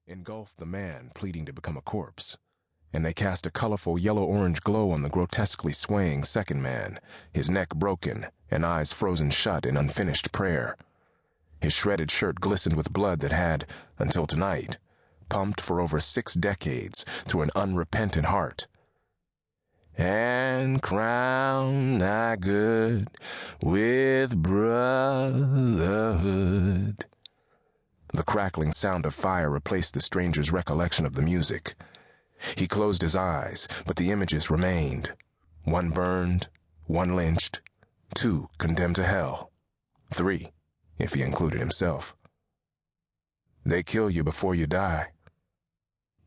engulfed the man pleading to become a corpse, and they cast a colorful yellow-orange glow on the grotesquely swaying second man, his neck broken and eyes frozen shut in unfinished prayer. His shredded shirt glistened with blood that had, until tonight, pumped for over 6 decades through an unrepentant heart. And crown thy good with brotherhood. The crackling sound of fire replaced the stranger's recollection of the music. He closed his eyes, but the images remained. 1 burned, 1 lynched, 2 condemned to hell, 3, if he included himself. They kill you before you die.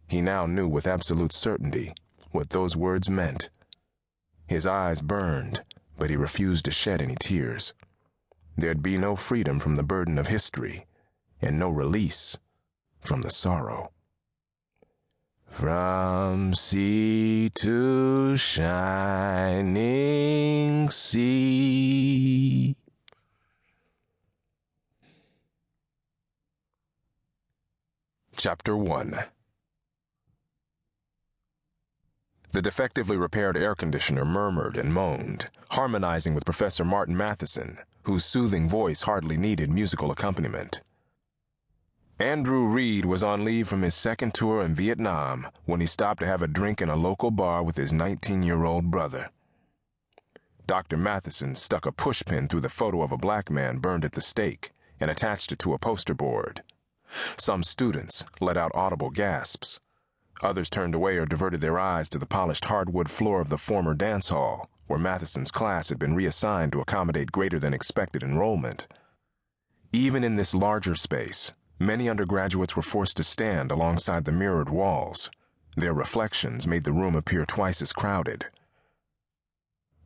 He now knew with absolute certainty what those words meant. His eyes burned, but he refused to shed any tears. There'd be no freedom from the burden of history, and no release from the sorrow. From sea to shining sea. Chapter 1. The defectively repaired air conditioner murmured and moaned, harmonizing with Professor Martin Matheson, whose soothing voice hardly needed musical accompaniment. Andrew Reed was on leave from his 2nd tour in Vietnam when he stopped to have a drink in a local bar with his 19-year-old brother. Dr. Matheson stuck a pushpin through the photo of a black man burned at the stake and attached it to a poster board. Some students let out audible gasps. Others turned away or diverted their eyes to the polished hardwood floor of the former dance hall, where Matheson's class had been reassigned to accommodate greater than expected enrollment. Even in this larger space, many undergraduates were forced to stand alongside the mirrored walls. Their reflections made the room appear twice as crowded.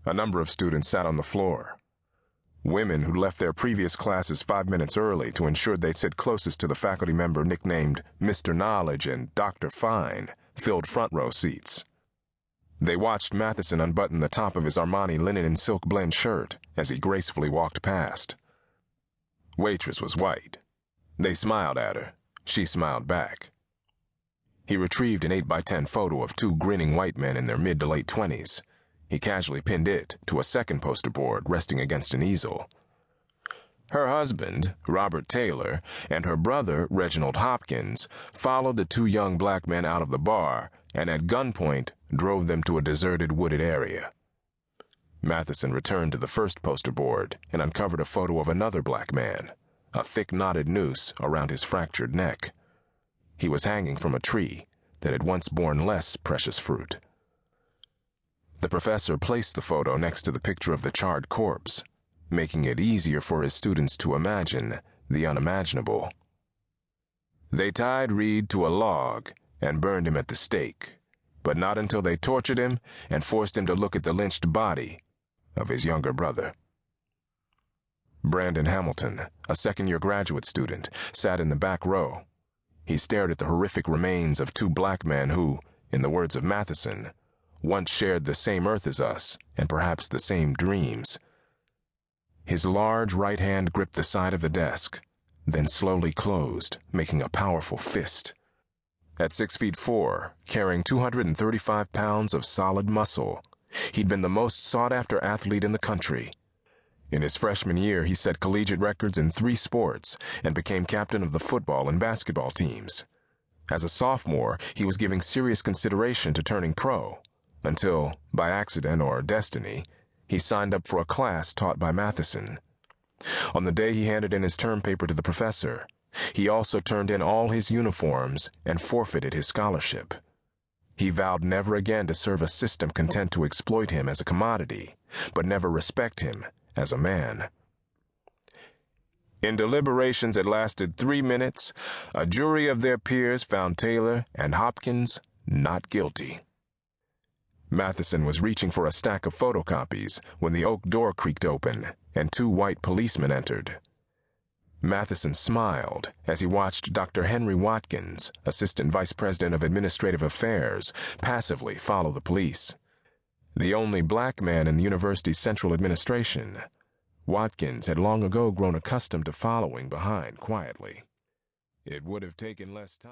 A number of students sat on the floor. Women who left their previous classes 5 minutes early to ensure they'd sit closest to the faculty member nicknamed Mr. Knowledge and Dr. Fine filled front row seats. They watched Matheson unbutton the top of his Armani linen and silk blend shirt as he gracefully walked past. Waitress was white. They smiled at her. She smiled back. He retrieved an 8x10 photo of 2 grinning white men in their mid to late 20s. He casually pinned it to a second poster board resting against an easel. Her husband, Robert Taylor, and her brother, Reginald Hopkins, followed the 2 young black men out of the bar and at gunpoint drove them to a deserted wooded area. Matheson returned to the first poster board and uncovered a photo of another black man, a thick knotted noose around his fractured neck. He was hanging from a tree that had once borne less precious fruit. The professor placed the photo next to the picture of the charred corpse, making it easier for his students to imagine the unimaginable. They tied Reed to a log and burned him at the stake, but not until they tortured him and forced him to look at the lynched body of his younger brother. Brandon Hamilton, a 2nd-year graduate student, sat in the back row. He stared at the horrific remains of 2 black men who, in the words of Matheson, once shared the same earth as us and perhaps the same dreams. His large right hand gripped the side of the desk, then slowly closed, making a powerful fist. At 6'4", carrying 235 pounds of solid muscle, he'd been the most sought-after athlete in the country. In his freshman year, he set collegiate records in 3 sports and became captain of the football and basketball teams. As a sophomore, he was giving serious consideration to turning pro, until, by accident or destiny, he signed up for a class taught by Matheson. On the day he handed in his term paper to the professor, he also turned in all his uniforms and forfeited his scholarship. He vowed never again to serve a system content to exploit him as a commodity, but never respect him as a man. In deliberations that lasted 3 minutes, a jury of their peers found Taylor and Hopkins not guilty. Matheson was reaching for a stack of photocopies when the oak door creaked open and 2 white policemen entered. Matheson smiled as he watched Dr. Henry Watkins, Assistant Vice President of Administrative Affairs, passively follow the police. The only black man in the university's central administration, Watkins had long ago grown accustomed to following behind quietly. It would have taken less time.